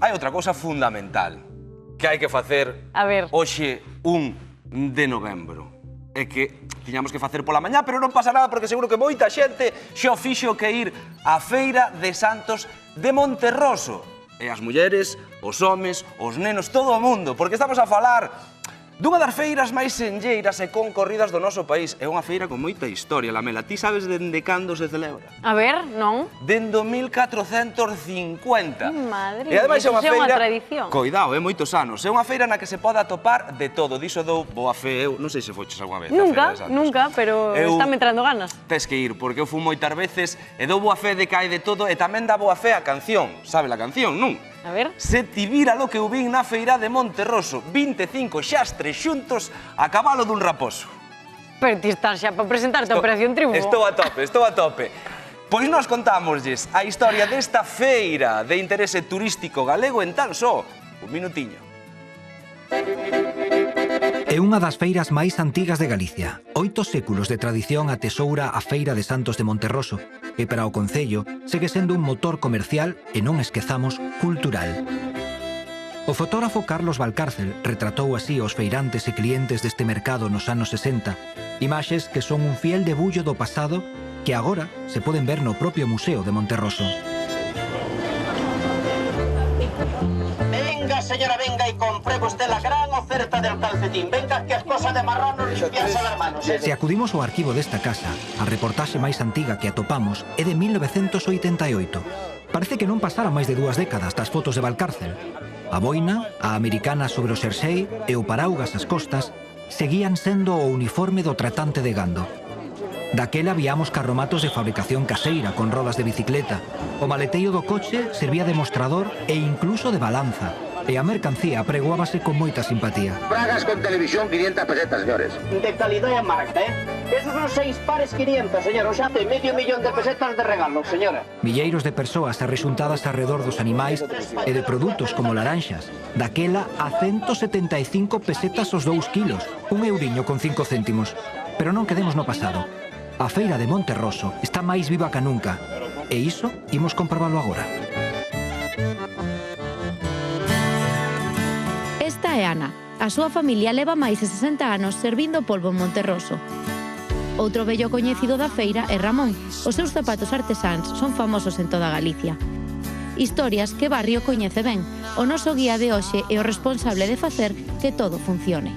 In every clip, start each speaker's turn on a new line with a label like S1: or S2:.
S1: hai outra cousa fundamental que hai que facer hoxe 1 de novembro. É que tiñamos que facer pola mañá, pero non pasa nada porque seguro que moita xente xa o fixo que ir á Feira de Santos de Monterroso. E as mulleres, os homes, os nenos, todo o mundo, porque estamos a falar dunha das feiras máis senlleiras e concorridas do noso país. É unha feira con moita historia, Lamela. Ti sabes dende cando se celebra?
S2: A ver, non?
S1: Dende 1450.
S2: Madre,
S1: e ademais é unha feira...
S2: tradición.
S1: Coidado, moitos anos. É unha feira na que se pode atopar de todo. Diso dou boa fe eu. Non sei se foches alguna vez.
S2: Nunca, pero está me entrando ganas.
S1: Tes que ir, porque eu fui moitas veces e dou boa fe de que hai de todo e tamén dá boa fe a canción. Sabe la canción, non?
S2: A ver.
S1: Se ti vira lo que eu vin na feira de Monterroso, 25 xastres xuntos a cabalo dun raposo.
S2: Pero ti estás xa para presentarte a Operación Triunfo.
S1: Estou a tope. Pois nós contámoslles a historia desta feira de interese turístico galego en tan só un minutiño.
S3: É unha das feiras máis antigas de Galicia. 8 séculos de tradición atesoura a Feira de Santos de Monterroso e para o concello segue sendo un motor comercial e non esquezamos cultural. O fotógrafo Carlos Valcárcel retratou así os feirantes e clientes deste mercado nos anos 60, imaxes que son un fiel debullo do pasado que agora se poden ver no propio Museo de Monterroso.
S4: Venga, señora, venga y compre usted la gran oferta del calcetín. Venga, que es cosa de marrano limpiarse las manos.
S3: Se acudimos ao arquivo desta casa, a reportaxe máis antiga que atopamos é de 1988. Parece que non pasara máis de 2 décadas das fotos de Valcárcel. A boina, a americana sobre o xersei e o paraugas ás costas seguían sendo o uniforme do tratante de gando. Daquela víamos carromatos de fabricación caseira con rodas de bicicleta. O maleteio do coche servía de mostrador e incluso de balanza. E a mercancía apregoábase con moita simpatía.
S4: Bragas con televisión, 500 pesetas, señores. De calidad y marca, ¿eh? Esos son 6 pares 500, señor. O sea, de medio millón de pesetas de regalo, señora.
S3: Milleiros de persoas arrexuntadas arredor dos animais e de produtos como laranxas. Daquela a 175 pesetas os 2 kilos, un euriño con 5 céntimos. Pero non quedemos no pasado. A feira de Monterroso está máis viva que nunca. E iso imos comprobalo agora.
S5: Esta é Ana. A súa familia leva máis de 60 anos servindo polvo en Monterroso. Outro vello coñecido da feira é Ramón. Os seus zapatos artesáns son famosos en toda Galicia. Historias que Barrio coñece ben. O noso guía de hoxe é o responsable de facer que todo funcione.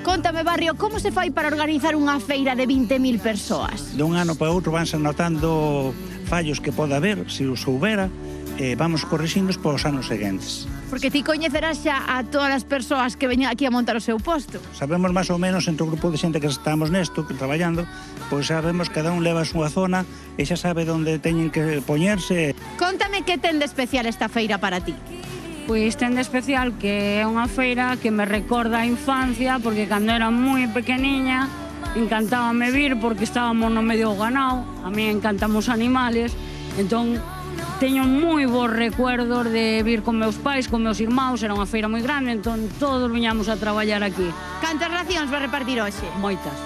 S6: Contame, Barrio, como se fai para organizar unha feira de 20.000 persoas?
S7: Dun ano para outro vanse notando fallos que pode haber, se os soubera, e vamos corrixindos para os anos seguintes.
S6: Porque ti coñecerás xa a todas as persoas que veñen aquí a montar o seu posto.
S7: Sabemos máis ou menos entre o grupo de xente que estamos nesto, traballando, pois sabemos cada un leva a súa zona e xa sabe onde teñen que poñerse.
S6: Contame que ten de especial esta feira para ti.
S8: Pois ten de especial que é unha feira que me recorda a infancia, porque cando era moi pequeniña encantábame vir porque estábamos no medio do ganao, a mí encantamos animales, entón teño moi bons recuerdos de vir con meus pais, con meus irmãos, era unha feira moi grande, entón todos viñamos a traballar aquí.
S6: Cantas racións vai repartir hoxe?
S8: Moitas,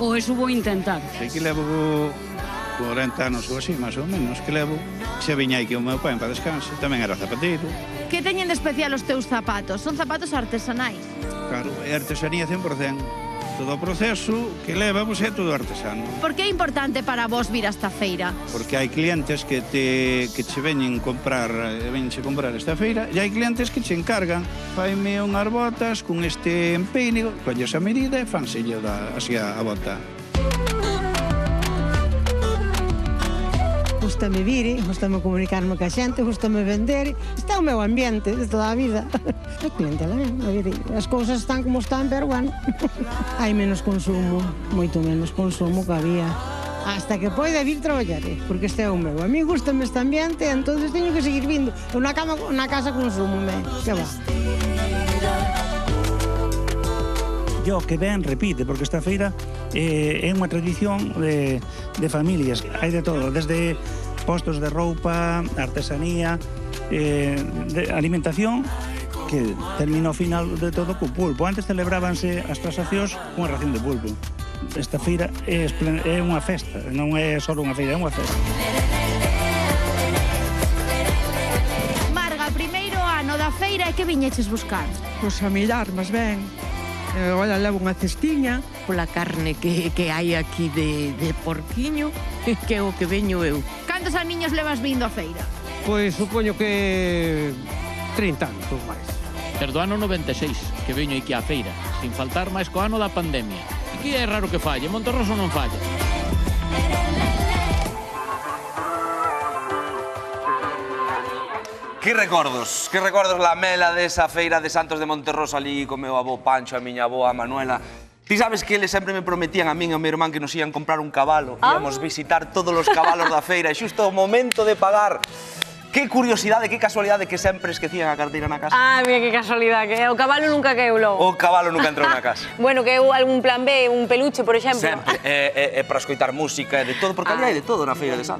S8: ou eso vou intentar.
S7: Sei que levo 40 anos ou así, máis ou menos, que levo. Se viña aquí o meu pai para descanso, tamén era zapateiro.
S6: Que teñen de especial os teus zapatos? Son zapatos artesanais?
S7: Claro, é artesanía 100%. Todo o proceso que levamos é todo artesano.
S6: Por que é importante para vos vir a esta feira?
S7: Porque hai clientes que che veñen comprar esta feira e hai clientes que che encargan. Faime unhas botas con este empeine, colles a medida e fanselle así a bota.
S9: Gústame vir, gústame comunicarme ca xente, gústame vender. Este é o meu ambiente de toda a vida. É clientela, as cousas están como están, pero bueno, hai menos consumo, moito menos consumo que había. Hasta que poida vir traballar, porque este é o meu. A mí gústame este ambiente, entonces teño que seguir vindo. Eu na casa consumo, que va.
S7: Yo que ben repite, porque esta feira é unha tradición de familias. Hai de todo, desde postos de roupa, artesanía, de alimentación, que termina ao final de todo co pulpo. Antes celebrábanse as transaccións cunha ración de pulpo. Esta feira é unha festa, non é só unha feira, é unha festa.
S6: que viñeches buscar?
S9: Pois a mirar, máis ben. Olha, levo unha cestiña.
S10: Pola carne que hai aquí de porquiño, que é o que veño eu.
S6: Cantos aniños levas vindo a feira?
S9: Pois supoño que 30 anos ou máis.
S11: Desde o ano 96 que veño aquí á feira, sin faltar máis co ano da pandemia. Aquí é raro que falle, Monterroso non falla.
S1: Que recordos la mela desa feira de Santos de Monterroso ali co meu avó Pancho, a miña avó, a Manuela. Ti sabes que eles sempre me prometían a min e ao meu irmán que nos ian comprar un cabalo, que íamos visitar todos os cabalos da feira e xusto o momento de pagar. Que curiosidade, que casualidade que sempre esquecían a carteira na casa.
S2: Ah, mira que casualidade, que o cabalo nunca caeu logo.
S1: O cabalo nunca entrou na casa.
S2: Bueno, que eu algún plan B, un peluche, por exemplo.
S1: Sempre, para escoitar música e de todo, porque ali hai de todo na feira de Santos.